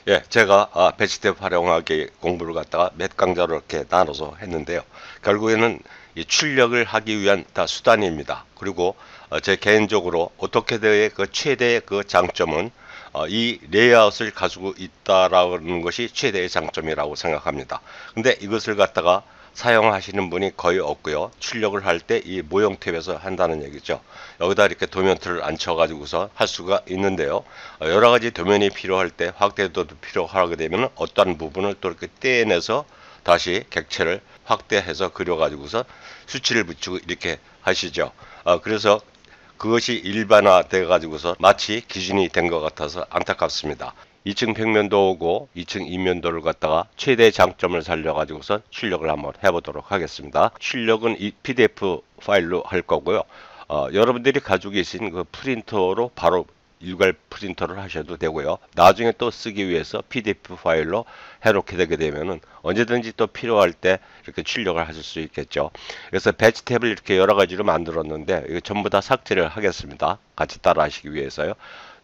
예, 제가 배치탭 활용하기 공부를 갖다가 몇 강좌로 이렇게 나눠서 했는데요. 결국에는 이 출력을 하기 위한 다 수단입니다. 그리고 제 개인적으로 오토캐드의 그 최대의 그 장점은 이 레이아웃을 가지고 있다라는 것이 최대의 장점이라고 생각합니다. 근데 이것을 갖다가 사용하시는 분이 거의 없고요. 출력을 할 때 이 모형 탭에서 한다는 얘기죠. 여기다 이렇게 도면틀을 앉혀가지고서 할 수가 있는데요. 여러 가지 도면이 필요할 때 확대도 필요하게 되면 어떠한 부분을 또 이렇게 떼내서 다시 객체를 확대해서 그려가지고서 수치를 붙이고 이렇게 하시죠. 그래서 그것이 일반화돼 가지고서 마치 기준이 된 것 같아서 안타깝습니다. 2층 평면도 오고 2층 인면도를 갖다가 최대 장점을 살려가지고서 출력을 한번 해보도록 하겠습니다. 출력은 이 PDF 파일로 할 거고요. 여러분들이 가지고 계신 그 프린터로 바로 일괄 프린터를 하셔도 되고요. 나중에 또 쓰기 위해서 PDF 파일로 해놓게 되게 되면은 언제든지 또 필요할 때 이렇게 출력을 하실 수 있겠죠. 그래서 배치 탭을 이렇게 여러 가지로 만들었는데 이거 전부 다 삭제를 하겠습니다. 같이 따라 하시기 위해서요.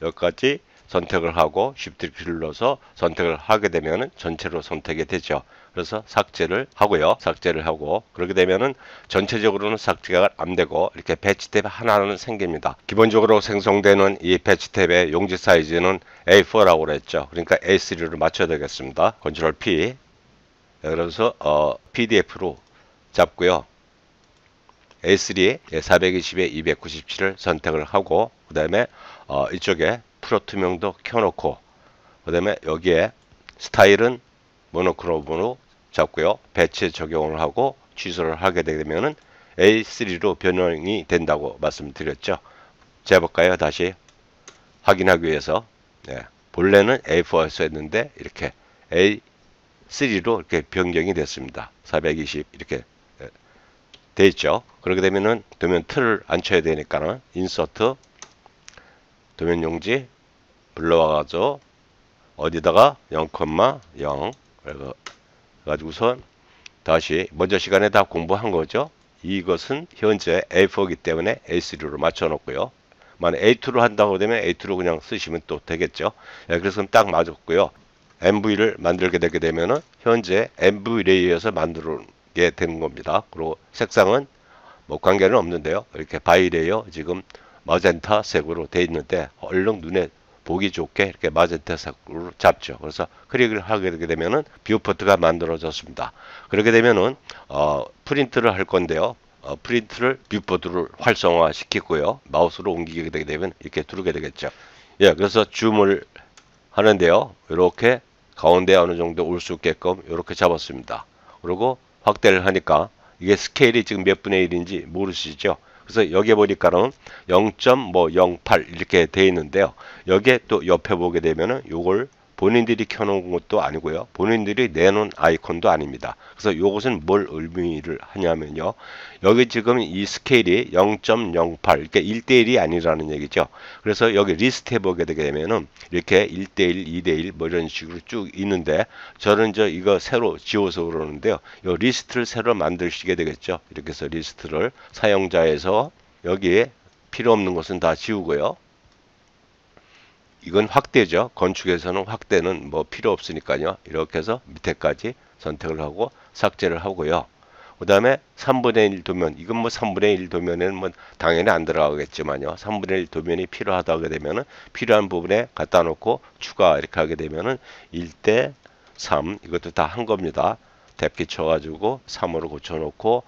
여기까지 선택을 하고 Shift 키를 눌러서 선택을 하게 되면은 전체로 선택이 되죠. 그래서 삭제를 하고요. 삭제를 하고 그렇게 되면은 전체적으로는 삭제가 안 되고 이렇게 배치 탭 하나는 생깁니다. 기본적으로 생성되는 이 배치 탭의 용지 사이즈는 A4라고 그랬죠. 그러니까 A3로 맞춰야 되겠습니다. 컨트롤 P. 그래서 PDF로 잡고요. A3 420에 297을 선택을 하고 그 다음에 이쪽에 프로 투명도 켜놓고 그 다음에 여기에 스타일은 모노크롬으로 잡고요. 배치 적용을 하고 취소를 하게 되면은 A3로 변형이 된다고 말씀드렸죠. 재볼까요? 다시 확인하기 위해서. 네. 본래는 A4에서 했는데 이렇게 A3로 이렇게 변경이 됐습니다. 420 이렇게 돼 있죠. 그렇게 되면은 도면 틀을 앉혀야 되니까는 인서트 도면 용지 불러와가지고 어디다가 0,0 가지고선 다시 먼저 시간에 다 공부한 거죠. 이것은 현재 A4이기 때문에 A3로 맞춰 놓고요. 만약 A2로 한다고 되면 A2로 그냥 쓰시면 또 되겠죠. 예, 그래서 딱 맞았고요. MV를 만들게 되게 되면은 현재 MV 레이어에서 만들게 되는 겁니다. 그리고 색상은 뭐 관계는 없는데요. 이렇게 바이 레이어 지금 마젠타 색으로 되어 있는데 얼른 눈에 보기 좋게 이렇게 마젠타 색으로 잡죠. 그래서 클릭을 하게 되게 되면은 뷰포트가 만들어졌습니다. 그렇게 되면은 프린트를 할 건데요. 프린트를 뷰포트를 활성화 시키고요. 마우스로 옮기게 되게 되면 이렇게 두르게 되겠죠. 예, 그래서 줌을 하는데요. 이렇게 가운데 어느 정도 올 수 있게끔 이렇게 잡았습니다. 그리고 확대를 하니까 이게 스케일이 지금 몇 분의 1인지 모르시죠? 그래서 여기에 보니까는 0.08 이렇게 돼 있는데요. 여기에 또 옆에 보게 되면은 요걸 본인들이 켜놓은 것도 아니고요. 본인들이 내놓은 아이콘도 아닙니다. 그래서 이것은 뭘 의미를 하냐면요. 여기 지금 이 스케일이 0.08 이렇게 1대1이 아니라는 얘기죠. 그래서 여기 리스트 해보게 되게 되면은 이렇게 1대1, 2대1 뭐 이런 식으로 쭉 있는데 저는 이거 새로 지워서 그러는데요. 이 리스트를 새로 만드시게 되겠죠. 이렇게 해서 리스트를 사용자에서 여기에 필요 없는 것은 다 지우고요. 이건 확대죠. 건축에서는 확대는 뭐 필요 없으니까요. 이렇게 해서 밑에까지 선택을 하고 삭제를 하고요. 그 다음에 3분의 1 도면, 이건 뭐 3분의 1 도면에는 뭐 당연히 안 들어가겠지만요. 3분의 1 도면이 필요하다 하게 되면은 필요한 부분에 갖다 놓고 추가 이렇게 하게 되면은 1대 3 이것도 다 한 겁니다. 탭키 쳐가지고 3으로 고쳐놓고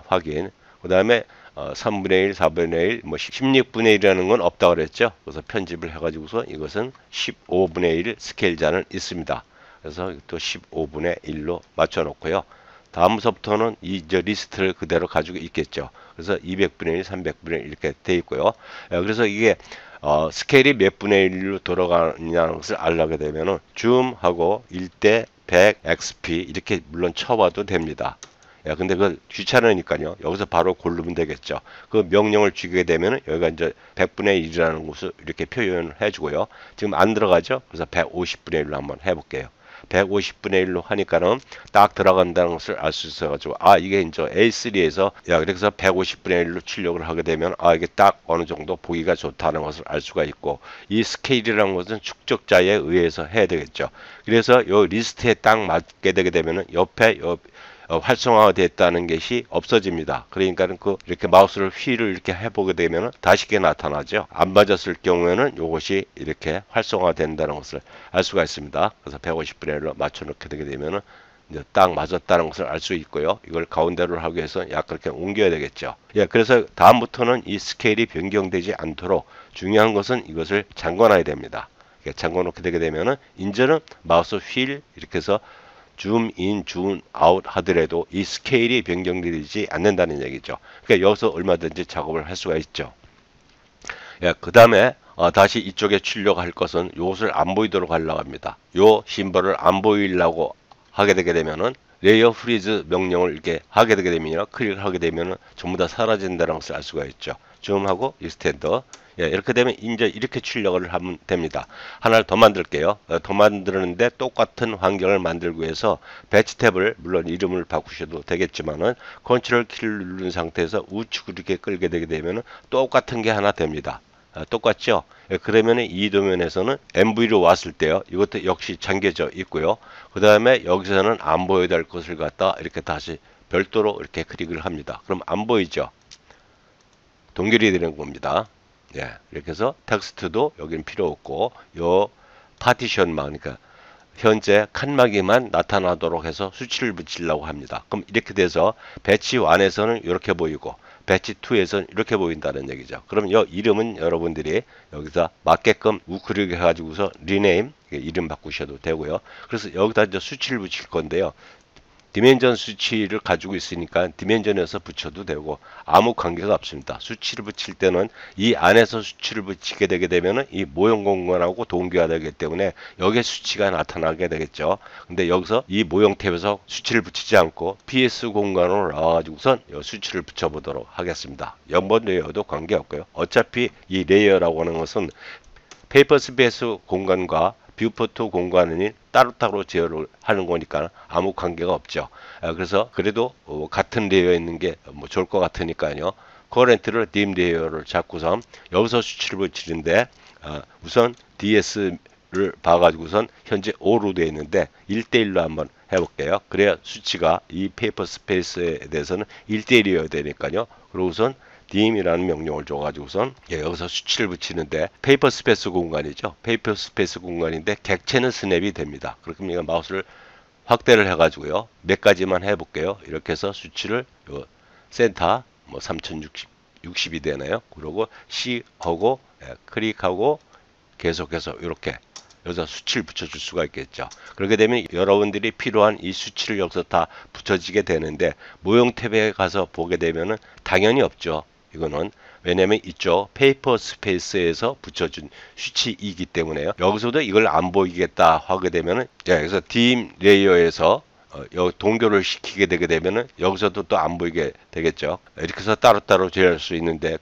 확인. 그 다음에 3분의 1, 4분의 1, 뭐 16분의 1이라는 건 없다고 그랬죠. 그래서 편집을 해가지고서 이것은 15분의 1 스케일자는 있습니다. 그래서 또 15분의 1로 맞춰놓고요. 다음부터는 이 리스트를 그대로 가지고 있겠죠. 그래서 200분의 1, 300분의 1 이렇게 돼 있고요. 그래서 이게 스케일이 몇 분의 1로 돌아가느냐는 것을 알게 되면은 줌하고 1대 100 XP 이렇게 물론 쳐봐도 됩니다. 근데 그 귀찮으니까요. 여기서 바로 고르면 되겠죠. 그 명령을 주게 되면 여기가 이제 100분의 1이라는 것을 이렇게 표현을 해주고요. 지금 안 들어가죠. 그래서 150분의 1로 한번 해볼게요. 150분의 1로 하니까는 딱 들어간다는 것을 알 수 있어가지고, 이게 이제 A3에서 그래서 150분의 1로 출력을 하게 되면 이게 딱 어느 정도 보기가 좋다는 것을 알 수가 있고, 이 스케일이라는 것은 축적자에 의해서 해야 되겠죠. 그래서 요 리스트에 딱 맞게 되게 되면은 옆에 활성화가 됐다는 것이 없어집니다. 그러니까는 이렇게 마우스를 휠을 이렇게 해보게 되면 다시게 나타나죠. 안 맞았을 경우에는 이것이 이렇게 활성화 된다는 것을 알 수가 있습니다. 그래서 150분의 1로 맞춰놓게 되게 되면은 이제 딱 맞았다는 것을 알 수 있고요. 이걸 가운데로 하기 위해서 약간 이렇게 옮겨야 되겠죠. 그래서 다음부터는 이 스케일이 변경되지 않도록 중요한 것은 이것을 잠궈놔야 됩니다. 잠궈놓게 되게 되면은 이제는 마우스 휠 이렇게 해서 줌 인, 줌 아웃 하더라도 이 스케일이 변경되지 않는다는 얘기죠. 그러니까 여기서 얼마든지 작업을 할 수가 있죠. 그 다음에 다시 이쪽에 출력할 것은 이것을 안 보이도록 하려고 합니다. 요 심벌을 안 보이려고 하게 되게 되면은 레이어 프리즈 명령을 이렇게 하게 되게 되면 클릭을 하게 되면은 전부 다 사라진다는 것을 알 수가 있죠. 줌하고 익스텐더. 이렇게 되면 이제 이렇게 출력을 하면 됩니다. 하나를 더 만들게요. 더 만드는데 똑같은 환경을 만들기 위해서 배치 탭을 물론 이름을 바꾸셔도 되겠지만은 컨트롤 키를 누른 상태에서 우측으로 이렇게 끌게 되게 되면은 똑같은 게 하나 됩니다. 똑같죠? 그러면 이 도면에서는 MV로 왔을 때요. 이것도 역시 잠겨져 있고요. 그 다음에 여기서는 안 보여야 될 것을 갖다 이렇게 다시 별도로 이렇게 클릭을 합니다. 그럼 안 보이죠? 동결이 되는 겁니다. 이렇게 해서 텍스트도 여기는 필요 없고 요 파티션만 그러니까 현재 칸막이만 나타나도록 해서 수치를 붙이려고 합니다. 그럼 이렇게 돼서 배치 1에서는 이렇게 보이고 배치 2에서는 이렇게 보인다는 얘기죠. 그럼 이 이름은 여러분들이 여기서 맞게끔 우클릭 해가지고서 리네임 이름 바꾸셔도 되고요. 그래서 여기다 이제 수치를 붙일 건데요. 디멘전 수치를 가지고 있으니까 디멘전에서 붙여도 되고 아무 관계가 없습니다. 수치를 붙일 때는 이 안에서 수치를 붙이게 되게 되면은 이 모형 공간하고 동기화되기 때문에 여기에 수치가 나타나게 되겠죠. 근데 여기서 이 모형 탭에서 수치를 붙이지 않고 PS 공간으로 나와가지고선 수치를 붙여보도록 하겠습니다. 연번 레이어도 관계없고요. 어차피 이 레이어라고 하는 것은 페이퍼 스페이스 공간과 뷰포트 공간이 따로따로 제어를 하는 거니까 아무 관계가 없죠. 그래서 그래도 같은 레이어에 있는 게 좋을 것 같으니까요. 커런트를 dim 레이어를 잡고선 여기서 수치를 붙이는데 우선 DS를 봐가지고선 현재 5로 되어 있는데 1대1로 한번 해볼게요. 그래야 수치가 이 페이퍼 스페이스에 대해서는 1대1이어야 되니까요. 그리고 우선 dim이라는 명령을 줘가지고선 여기서 수치를 붙이는데 페이퍼 스페이스 공간이죠. 페이퍼 스페이스 공간인데 객체는 스냅이 됩니다. 그렇게 하면 마우스를 확대를 해가지고요. 몇 가지만 해볼게요. 이렇게 해서 수치를 센터 3060이 되나요? 그리고 C 하고 클릭하고 계속해서 이렇게 여기서 수치를 붙여줄 수가 있겠죠. 그렇게 되면 여러분들이 필요한 이 수치를 여기서 다 붙여지게 되는데 모형 탭에 가서 보게 되면은 당연히 없죠. 이거는 왜냐면 이쪽 페이퍼 스페이스에서 붙여준 수치이기 때문에요. 여기서도 이걸 안 보이겠다 하게 되면은 그래서 dim 레이어에서 동결을 시키게 되게 되면은 여기서도 또 안 보이게 되겠죠. 이렇게 해서 따로따로 제어할 수 있는데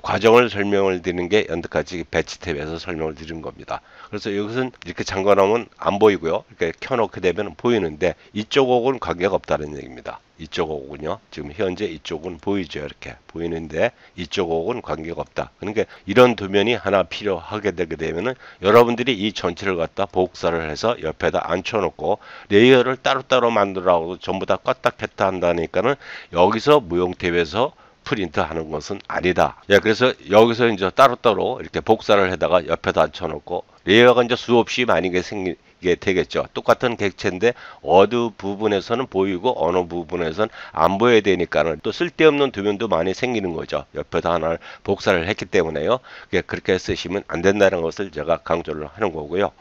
과정을 설명을 드리는 게 여기까지 배치 탭에서 설명을 드린 겁니다. 그래서 이것은 이렇게 잠궈놓으면 안 보이고요. 이렇게 켜놓게 되면 보이는데 이쪽하고는 관계가 없다는 얘기입니다. 이쪽하고는요. 지금 현재 이쪽은 보이죠. 이렇게 보이는데 이쪽하고는 관계가 없다. 그러니까 이런 도면이 하나 필요하게 되게 되면은 여러분들이 이 전체를 갖다 복사를 해서 옆에다 앉혀놓고 레이어를 따로따로 만들라고 전부 다 껐다 켰다 한다니까는 여기서 무용 탭에서 프린트 하는 것은 아니다. 그래서 여기서 이제 따로따로 이렇게 복사를 해다가 옆에다 앉혀놓고 레이어가 이제 수없이 많이 생기게 되겠죠. 똑같은 객체인데 어느 부분에서는 보이고 어느 부분에서는 안 보여야 되니까는 또 쓸데없는 도면도 많이 생기는 거죠. 옆에다 하나를 복사를 했기 때문에요. 그렇게 쓰시면 안 된다는 것을 제가 강조를 하는 거고요.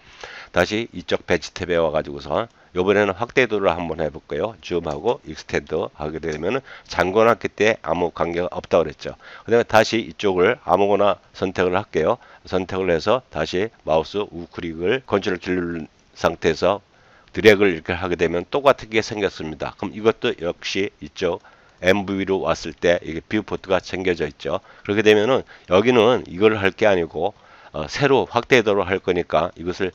다시 이쪽 배치 탭에 와가지고서 이번에는 확대도를 한번 해볼게요. 줌하고 익스텐더 하게 되면 잠궈놨기 때문에 아무 관계가 없다고 그랬죠. 그 다음에 다시 이쪽을 아무거나 선택을 할게요. 선택을 해서 다시 마우스 우클릭을 컨트롤 키를 누른 상태에서 드래그를 이렇게 하게 되면 똑같은 게 생겼습니다. 그럼 이것도 역시 이쪽 MV로 왔을 때 이게 뷰포트가 챙겨져 있죠. 그렇게 되면은 여기는 이걸 할 게 아니고 새로 확대도로 할 거니까 이것을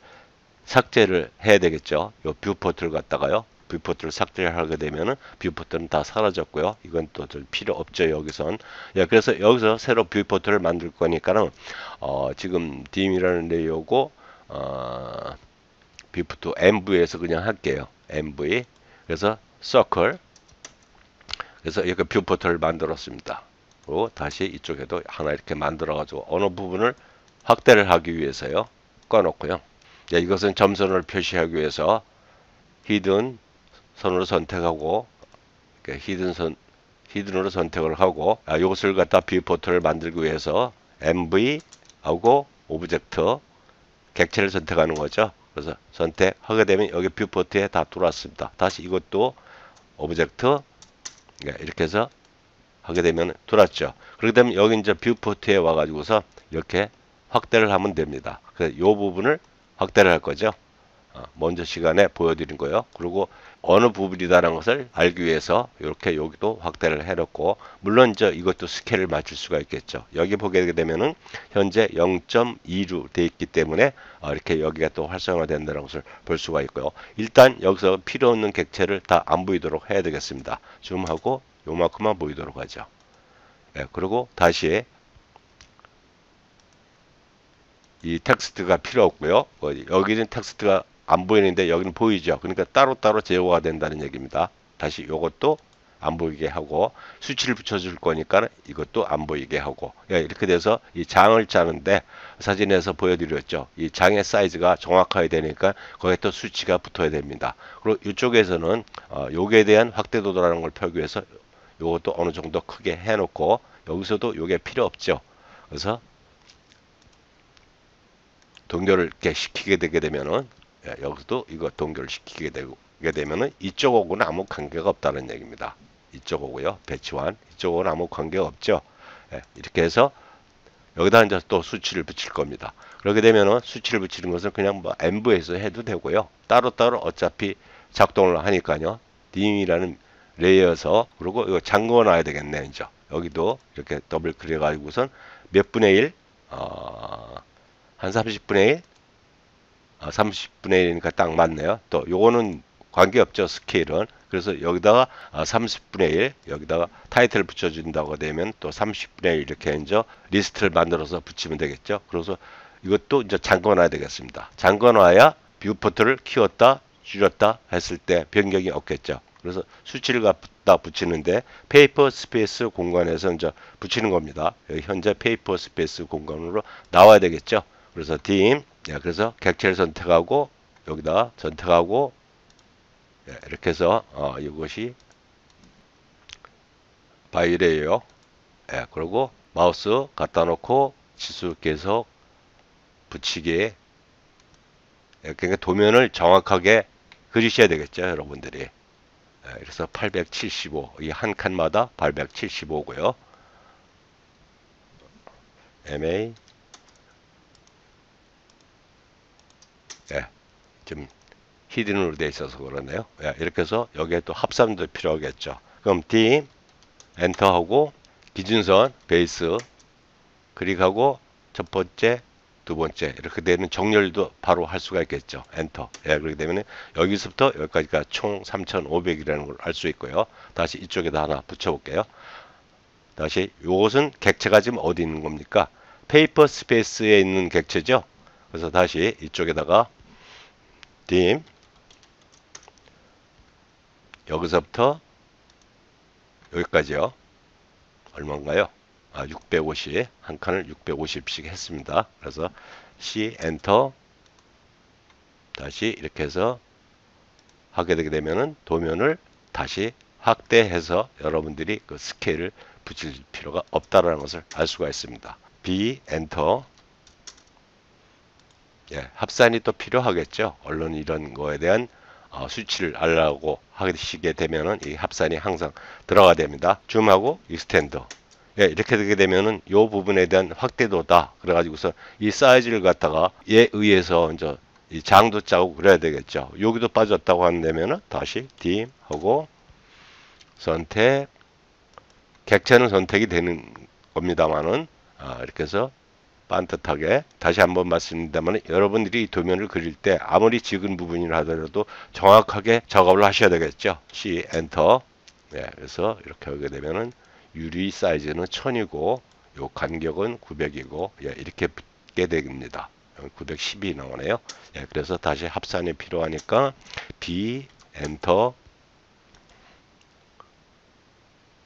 삭제를 해야 되겠죠. 요 뷰포트를 갖다가요. 뷰포트를 삭제를 하게 되면은 뷰포트는 다 사라졌고요. 이건 또 필요 없죠. 여기선. 예, 그래서 여기서 새로 뷰포트를 만들 거니까는 지금 딤이라는 레이어고 뷰포트 MV에서 그냥 할게요. MV. 그래서 서클. 그래서 이렇게 뷰포트를 만들었습니다. 그리고 다시 이쪽에도 하나 이렇게 만들어 가지고 어느 부분을 확대를 하기 위해서요. 꺼놓고요. 예, 이것은 점선을 표시하기 위해서 히든 선으로 선택하고 히든으로 선택을 하고 이것을 갖다 뷰포트를 만들기 위해서 MV 하고 오브젝트 객체를 선택하는 거죠. 그래서 선택하게 되면 여기 뷰포트에 다 들어왔습니다. 다시 이것도 오브젝트 이렇게 해서 하게 되면 들어왔죠. 그렇게 되면 여기 이제 뷰포트에 와가지고서 이렇게 확대를 하면 됩니다. 그래서 이 부분을 확대를 할 거죠. 먼저 시간에 보여드린 거예요. 그리고 어느 부분이다라는 것을 알기 위해서 이렇게 여기도 확대를 해놓고 물론 이것도 스케일을 맞출 수가 있겠죠. 여기 보게 되면은 현재 0.2로 되어 있기 때문에 이렇게 여기가 또 활성화된다는 것을 볼 수가 있고요. 일단 여기서 필요 없는 객체를 다 안 보이도록 해야 되겠습니다. 줌하고 요만큼만 보이도록 하죠. 네, 그리고 다시 이 텍스트가 필요 없고요. 여기는 텍스트가 안 보이는데 여기는 보이죠. 그러니까 따로따로 제어가 된다는 얘기입니다. 다시 이것도 안 보이게 하고 수치를 붙여줄 거니까 이것도 안 보이게 하고 이렇게 돼서 이 장을 짜는데 사진에서 보여드렸죠. 이 장의 사이즈가 정확하게 되니까 거기에 또 수치가 붙어야 됩니다. 그리고 이쪽에서는 요게 대한 확대도라는 걸 펴기 위해서 요것도 어느 정도 크게 해놓고 여기서도 요게 필요 없죠. 그래서 동결을 이렇게 시키게 되게 되면은 여기서도 이거 동결을 시키게 되게 되면은 이쪽하고는 아무 관계가 없다는 얘기입니다. 이쪽하고요. 배치완 이쪽하고는 아무 관계가 없죠. 이렇게 해서 여기다 이제 또 수치를 붙일 겁니다. 그렇게 되면은 수치를 붙이는 것은 그냥 뭐 MV에서 해도 되고요. 따로따로 어차피 작동을 하니까요. 딤이라는 레이어에서 그리고 이거 잠궈 놔야 되겠네. 이제 여기도 이렇게 더블 클릭해 가지고선 몇 분의 1 한 30분의 1? 30분의 1이니까 딱 맞네요. 또 요거는 관계없죠. 스케일은. 그래서 여기다가 30분의 1 여기다가 타이틀을 붙여준다고 되면 또 30분의 1 이렇게 이제 리스트를 만들어서 붙이면 되겠죠. 그래서 이것도 이제 잠궈놔야 되겠습니다. 잠궈놔야 뷰포트를 키웠다 줄였다 했을 때 변경이 없겠죠. 그래서 수치를 갖다 붙이는데 페이퍼 스페이스 공간에서 이제 붙이는 겁니다. 여기 현재 페이퍼 스페이스 공간으로 나와야 되겠죠. 그래서 딤, 그래서 객체를 선택하고 여기다 선택하고 이렇게 해서 이것이 바이레이어. 그리고 마우스 갖다 놓고 지수 계속 붙이기. 그러니까 도면을 정확하게 그리셔야 되겠죠, 여러분들이. 그래서 875, 이 한 칸마다 875고요. MA 좀 히든으로 되어 있어서 그러네요. 이렇게 해서 여기에 또 합산도 필요하겠죠. 그럼 D 엔터하고 기준선 베이스 클릭하고 첫 번째 두 번째 이렇게 되는 정렬도 바로 할 수가 있겠죠. 엔터. 그렇게 되면 여기서부터 여기까지가 총 3500이라는 걸 알 수 있고요. 다시 이쪽에다 하나 붙여볼게요. 다시 이것은 객체가 지금 어디 있는 겁니까? 페이퍼 스페이스에 있는 객체죠. 그래서 다시 이쪽에다가 딤 여기서부터 여기까지요. 얼마인가요? 650. 한 칸을 650씩 했습니다. 그래서 C 엔터 다시 이렇게 해서 하게 되게 되면은 도면을 다시 확대해서 여러분들이 그 스케일을 붙일 필요가 없다라는 것을 알 수가 있습니다. B 엔터. 합산이 또 필요하겠죠. 언론 이런 거에 대한 수치를 알라고 하시게 되면은 이 합산이 항상 들어가야 됩니다. 줌하고 익스텐드. 이렇게 되게 되면은 이 부분에 대한 확대도다. 그래가지고서 이 사이즈를 갖다가 얘에 의해서 이제 이 장도 짜고 그래야 되겠죠. 여기도 빠졌다고 한다면은 다시 딤 하고 선택. 객체는 선택이 되는 겁니다만은 이렇게 해서 반듯하게. 다시 한번 말씀드리면 여러분들이 이 도면을 그릴 때 아무리 적은 부분이라 하더라도 정확하게 작업을 하셔야 되겠죠. C 엔터. 네, 그래서 이렇게 하게 되면은 유리 사이즈는 1000이고 요 간격은 900이고 예, 이렇게 붙게 됩니다. 910이 나오네요. 예, 그래서 다시 합산이 필요하니까 B 엔터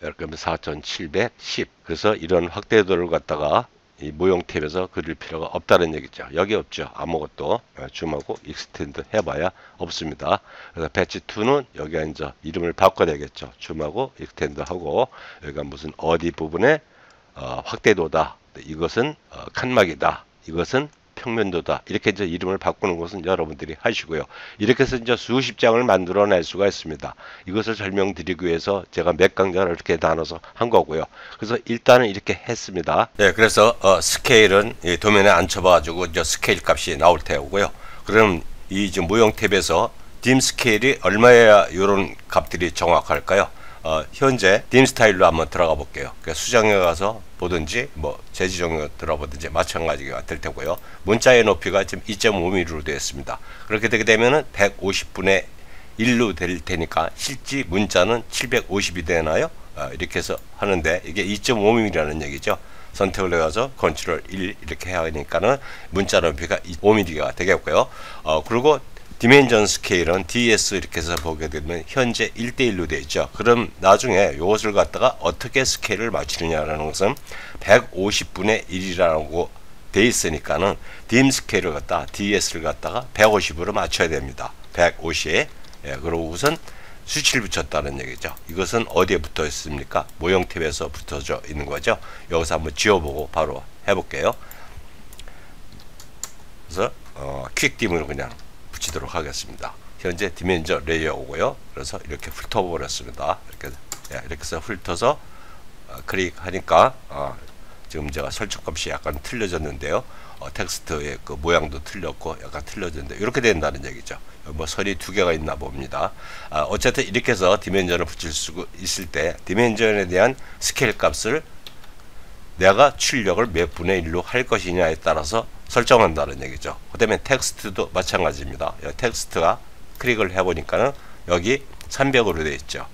이렇게 하면 4710. 그래서 이런 확대도를 갖다가 이 모형 탭에서 그릴 필요가 없다는 얘기죠. 여기 없죠. 아무것도. 줌하고 익스텐드 해봐야 없습니다. 그래서 배치 2는 여기가 이제 이름을 바꿔야 되겠죠. 줌하고 익스텐드 하고 여기가 무슨 어디 부분에 확대도다. 이것은 칸막이다. 이것은 평면도다. 이렇게 이제 이름을 바꾸는 것은 여러분들이 하시고요. 이렇게 해서 이제 수십 장을 만들어낼 수가 있습니다. 이것을 설명드리기 위해서 제가 몇 강좌를 이렇게 나눠서 한 거고요. 그래서 일단은 이렇게 했습니다. 네, 그래서 스케일은 이 도면에 앉혀봐가지고 이제 스케일 값이 나올 테고요. 그럼 이 지금 모형 탭에서 딤 스케일이 얼마여야 이런 값들이 정확할까요? 현재 딤 스타일로 한번 들어가 볼게요. 그러니까 수정에 가서 보든지 뭐 재지정에 들어보든지 마찬가지가 될 테고요. 문자의 높이가 지금 2.5mm로 되어 있습니다. 그렇게 되게 되면은 150분의 1로 될 테니까 실제 문자는 750이 되나요? 이렇게 해서 하는데 이게 2.5mm라는 얘기죠. 선택을 해가서 컨트롤 1 이렇게 해야 하니까는 문자 높이가 5mm가 되겠고요. 그리고 디멘전 스케일은 DS 이렇게 해서 보게 되면 현재 1대1로 되어 있죠. 그럼 나중에 이것을 갖다가 어떻게 스케일을 맞추느냐라는 것은 150분의 1이라고 되어 있으니까는 딤 스케일을 갖다가 DS를 갖다가 150으로 맞춰야 됩니다. 150. 예, 그리고 우선 수치를 붙였다는 얘기죠. 이것은 어디에 붙어 있습니까? 모형 탭에서 붙어져 있는 거죠. 여기서 한번 지워보고 바로 해볼게요. 그래서 퀵딤을 그냥 붙이도록 하겠습니다. 현재 디멘전 레이어 오고요. 그래서 이렇게 훑어버렸습니다. 이렇게 해서 훑어서 클릭하니까 지금 제가 설정값이 약간 틀려졌는데요. 텍스트의 그 모양도 틀렸고 약간 틀려졌는데 이렇게 된다는 얘기죠. 뭐 선이 두 개가 있나 봅니다. 어쨌든 이렇게 해서 디멘전을 붙일 수 있을 때 디멘전에 대한 스케일 값을 내가 출력을 몇 분의 1로 할 것이냐에 따라서 설정한다는 얘기죠. 그 다음에 텍스트도 마찬가지입니다. 텍스트가 클릭을 해보니까는 여기 300으로 되어 있죠.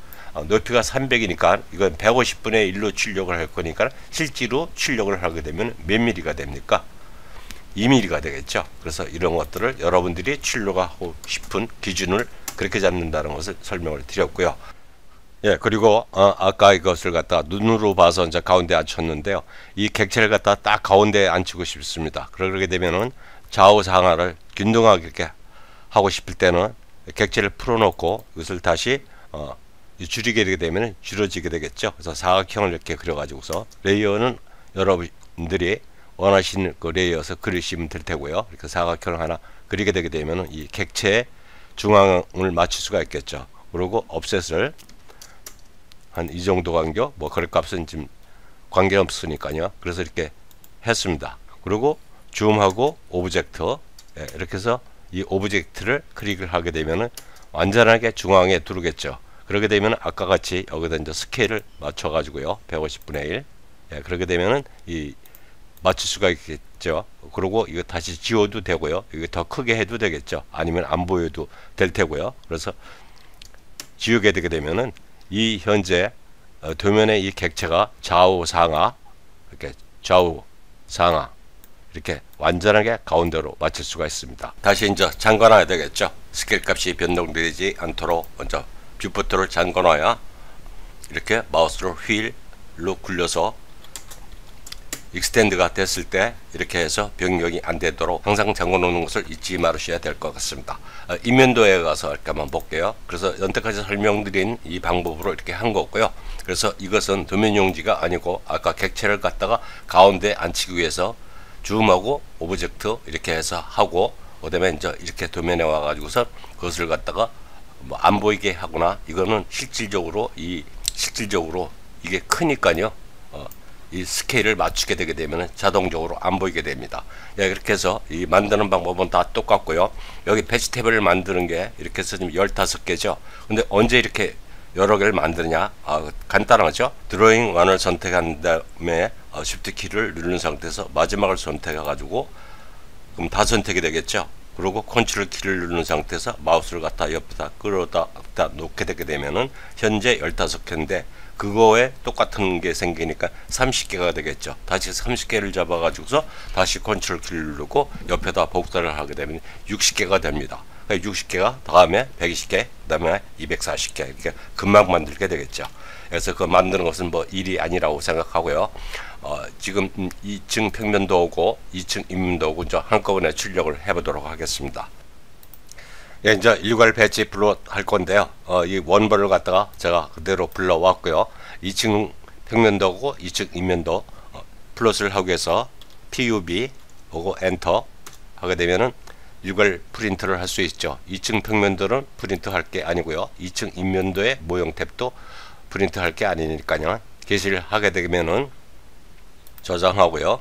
높이가 300이니까 이건 150분의 1로 출력을 할 거니까 실제로 출력을 하게 되면 몇 mm가 됩니까? 2mm가 되겠죠. 그래서 이런 것들을 여러분들이 출력하고 싶은 기준을 그렇게 잡는다는 것을 설명을 드렸고요. 예, 그리고 아까 이것을 갖다 눈으로 봐서 이제 가운데 앉혔는데요. 이 객체를 갖다 딱 가운데에 앉히고 싶습니다. 그러게 되면은 좌우 상하를 균등하게 이렇게 하고 싶을 때는 객체를 풀어놓고 이것을 다시 줄이게 되게 되면 줄어지게 되겠죠. 그래서 사각형을 이렇게 그려가지고서 레이어는 여러분들이 원하시는 그 레이어에서 그리시면 될 테고요. 이렇게 사각형을 하나 그리게 되게 되면은 이 객체의 중앙을 맞출 수가 있겠죠. 그리고 offset을 한 이 정도 간격, 뭐 그럴 값은 지금 관계 없으니까요. 그래서 이렇게 했습니다. 그리고 줌하고 오브젝트, 예, 이렇게 해서 이 오브젝트를 클릭을 하게 되면은 완전하게 중앙에 두르겠죠. 그렇게 되면 아까 같이 여기다 이제 스케일을 맞춰 가지고요. 150분의 1. 예, 그렇게 되면은 이 맞출 수가 있겠죠. 그리고 이거 다시 지워도 되고요. 이거 더 크게 해도 되겠죠. 아니면 안 보여도 될 테고요. 그래서 지우게 되게 되면은 이 현재 도면의 이 객체가 좌우 상하 이렇게 좌우 상하 이렇게 완전하게 가운데로 맞출 수가 있습니다. 다시 이제 잠궈놔야 되겠죠. 스케일 값이 변동되지 않도록 먼저 뷰포트를 잠궈놔야 이렇게 마우스로 휠로 굴려서 익스텐드가 됐을 때 이렇게 해서 변경이 안 되도록 항상 잠궈 놓는 것을 잊지 마시셔야 될 것 같습니다. 인면도에 가서 이렇게 한번 볼게요. 그래서 여태까지 설명드린 이 방법으로 이렇게 한 거고요. 그래서 이것은 도면 용지가 아니고 아까 객체를 갖다가 가운데 앉히기 위해서 줌하고 오브젝트 이렇게 해서 하고 그다음에 이제 이렇게 도면에 와 가지고서 그것을 갖다가 뭐 안 보이게 하거나 이거는 실질적으로 이게 크니까요. 이 스케일을 맞추게 되게 되면 자동적으로 안 보이게 됩니다. 예, 이렇게 해서 이 만드는 방법은 다 똑같고요. 여기 배치 탭을 만드는 게 이렇게 해서 지금 15개죠. 근데 언제 이렇게 여러 개를 만드냐? 간단하죠. 드로잉 1을 선택한 다음에 Shift 키를 누른 상태에서 마지막을 선택해 가지고 그럼 다 선택이 되겠죠. 그리고 컨트롤 키를 누른 상태에서 마우스를 갖다 옆에다 끌어다 놓게 되게 되면은 현재 15개인데 그거에 똑같은 게 생기니까 30개가 되겠죠. 다시 30개를 잡아 가지고서 다시 컨트롤 키를 누르고 옆에다 복사를 하게 되면 60개가 됩니다. 60개가 다음에 120개, 그 다음에 240개 이렇게 금방 만들게 되겠죠. 그래서 그 만드는 것은 뭐 일이 아니라고 생각하고요. 지금 2층 평면도 오고 2층 입면도 오고 이제 한꺼번에 출력을 해보도록 하겠습니다. 예, 이제 일괄 배치 플롯 할 건데요. 이 원본을 갖다가 제가 그대로 불러왔고요. 2층 평면도 오고 2층 입면도 플롯을 하기 위해서 PUB 오고 엔터 하게 되면은 일괄 프린트를 할 수 있죠. 2층 평면도는 프린트 할 게 아니고요. 2층 입면도의 모형 탭도 프린트 할 게 아니니까요. 게시를 하게 되면은 저장하고요.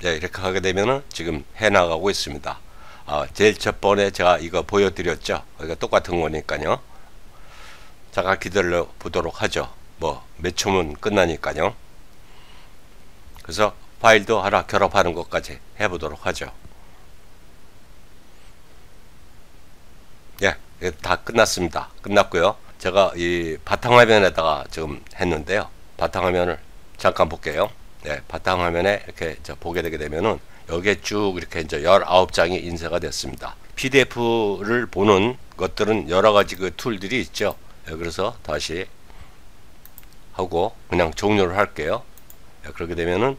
네, 이렇게 하게 되면은 지금 해 나가고 있습니다. 제일 첫 번에 제가 이거 보여드렸죠. 이거 똑같은 거니까요. 잠깐 기다려 보도록 하죠. 뭐 몇 초면 끝나니까요. 그래서 파일도 하나 결합하는 것까지 해보도록 하죠. 예, 다 끝났습니다. 끝났고요. 제가 이 바탕화면에다가 지금 했는데요. 바탕화면을 잠깐 볼게요. 네, 바탕화면에 이렇게 보게 되게 되면은 여기에 쭉 이렇게 이제 19장이 인쇄가 됐습니다. PDF를 보는 것들은 여러 가지 그 툴들이 있죠. 네, 그래서 다시 하고 그냥 종료를 할게요. 네, 그렇게 되면은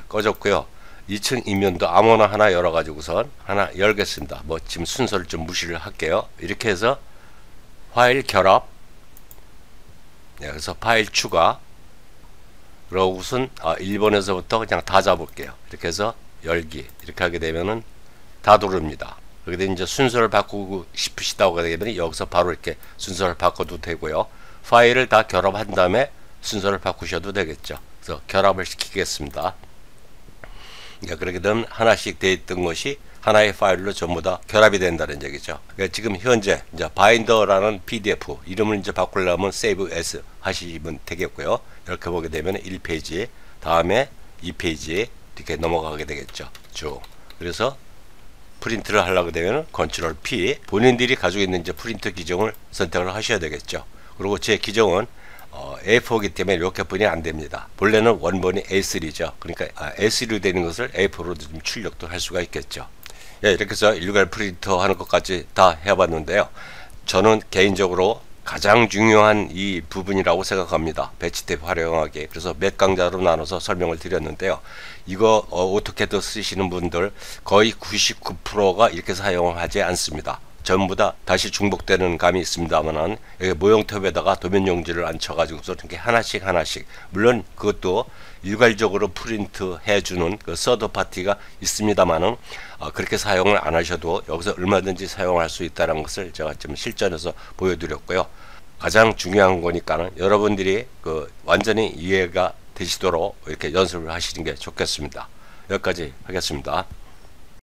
꺼졌고요. 2층 입면도 아무나 하나 열어가지고선 하나 열겠습니다. 뭐 지금 순서를 좀 무시를 할게요. 이렇게 해서 파일 결합, 그래서 파일 추가, 그러고선 1번에서부터 그냥 다 잡을게요. 이렇게 해서 열기 이렇게 하게 되면은 다 들어옵니다. 그렇게 되면 이제 순서를 바꾸고 싶으시다고 하게 되면 여기서 바로 이렇게 순서를 바꿔도 되고요. 파일을 다 결합한 다음에 순서를 바꾸셔도 되겠죠. 그래서 결합을 시키겠습니다. 그렇게 되면 하나씩 되어 있던 것이 하나의 파일로 전부 다 결합이 된다는 얘기죠. 그러니까 지금 현재 이제 바인더라는 PDF 이름을 이제 바꾸려면 Save As 하시면 되겠고요. 이렇게 보게 되면 1페이지 다음에 2페이지 이렇게 넘어가게 되겠죠. 쭉. 그래서 프린트를 하려고 되면 컨트롤 P 본인들이 가지고 있는 이제 프린터 기종을 선택을 하셔야 되겠죠. 그리고 제 기종은 A4이기 때문에 이렇게 분이 안 됩니다. 본래는 원본이 A3죠. 그러니까 A3로 되는 것을 A4로 좀 출력도 할 수가 있겠죠. 예, 이렇게 해서 일괄 프린터 하는 것까지 다 해봤는데요. 저는 개인적으로 가장 중요한 이 부분이라고 생각합니다. 배치탭 활용하기. 그래서 몇 강좌로 나눠서 설명을 드렸는데요. 이거 오토캐드 쓰시는 분들 거의 99%가 이렇게 사용을 하지 않습니다. 전부 다 다시 중복되는 감이 있습니다만은 여기 모형 탭에다가 도면 용지를 앉혀가지고서 이렇게 하나씩 물론 그것도 일괄적으로 프린트 해주는 그 서드 파티가 있습니다만은 그렇게 사용을 안 하셔도 여기서 얼마든지 사용할 수 있다는 것을 제가 좀 실전에서 보여드렸고요. 가장 중요한 거니까는 여러분들이 그 완전히 이해가 되시도록 이렇게 연습을 하시는 게 좋겠습니다. 여기까지 하겠습니다.